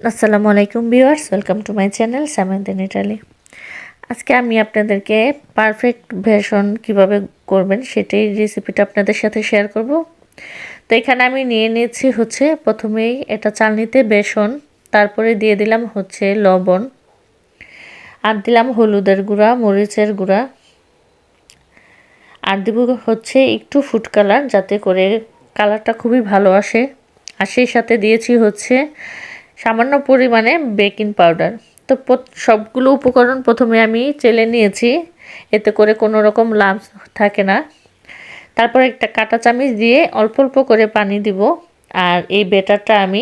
আসসালামু আলাইকুম viewers, welcome to my channel সামেন্ট ইন ইটালি। আজকে আমি আপনাদেরকে পারফেক্ট বেসন কিভাবে করবেন সেটাই রেসিপিটা আপনাদের সাথে শেয়ার করব। তো এখানে আমি নিয়ে নিয়েছি প্রথমেই এটা চালনিতে বেসন, তারপরে দিয়ে দিলাম লবণ, আর দিলাম হলুদের গুঁড়া, মরিচের গুঁড়া, আর দিব একটু ফুড কালার, যাতে করে কালারটা খুবই ভালো আসে। আর সেই সাথে দিয়েছি সামান্য পরিমাণে বেকিং পাউডার। তো সবগুলো উপকরণ প্রথমে আমি চেলে নিয়েছি, এতে করে কোনো রকম লাম্পস থাকে না। তারপর একটা কাঁটা চামচ দিয়ে অল্প অল্প করে পানি দিব, আর এই ব্যাটারটা আমি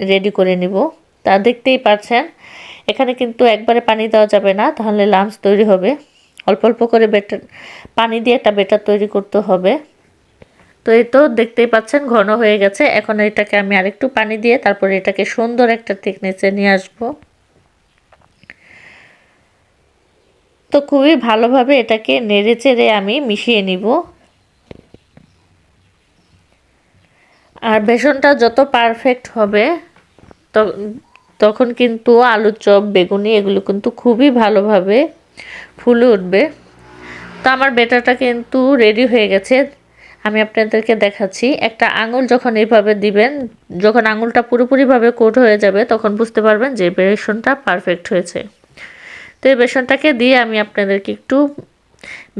রেডি করে নিব। তা দেখতেই পাচ্ছেন, এখানে কিন্তু একবারে পানি দেওয়া যাবে না, তাহলে লাম্পস তৈরি হবে। অল্প অল্প করে পানি দিয়ে একটা ব্যাটার তৈরি করতে হবে। তো এই তো দেখতেই পাচ্ছেন ঘন হয়ে গেছে। এখন এটাকে আমি আরেকটু পানি দিয়ে তারপরে এটাকে সুন্দর একটা থিকনেসে নিয়ে আসব। তো খুবই ভালোভাবে এটাকে নেড়ে চেড়ে আমি মিশিয়ে নিব। আর বেসনটা যত পারফেক্ট হবে তখন কিন্তু আলুর চপ, বেগুনি এগুলো কিন্তু খুবই ভালোভাবে ফুলে উঠবে। তো আমার ব্যাটারটা কিন্তু রেডি হয়ে গেছে। আমি আপনাদেরকে দেখাচ্ছি। একটা আঙুল যখন এইভাবে দিবেন, যখন আঙুলটা পুরোপুরিভাবে কোট হয়ে যাবে, তখন বুঝতে পারবেন যে বেসনটা পারফেক্ট হয়েছে। তো এই বেসনটাকে দিয়ে আমি আপনাদেরকে একটু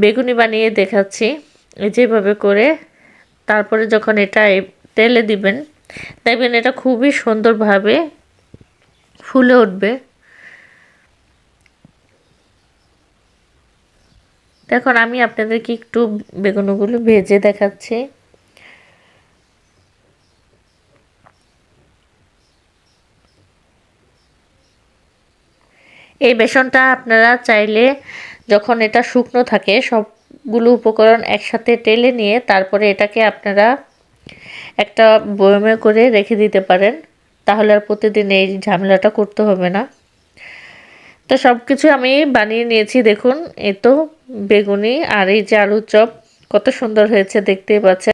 বেগুনি বানিয়ে দেখাচ্ছি, যেভাবে করে। তারপরে যখন এটা তেলে দিবেন, দেখবেন এটা খুবই সুন্দরভাবে ফুলে উঠবে। এখন আমি আপনাদেরকে একটু বেগুনগুলো ভেজে দেখাচ্ছি। এই বেসনটা আপনারা চাইলে যখন এটা শুকনো থাকে, সবগুলো উপকরণ একসাথে টেলে নিয়ে তারপরে এটাকে আপনারা একটা বয়মে করে রেখে দিতে পারেন, তাহলে আর প্রতিদিন এই ঝামেলাটা করতে হবে না। তো সব কিছু আমি বানিয়ে নিয়েছি, দেখুন। এই তো বেগুনি আর এই যে আলুর চপ কত সুন্দর হয়েছে দেখতেই পাচ্ছেন।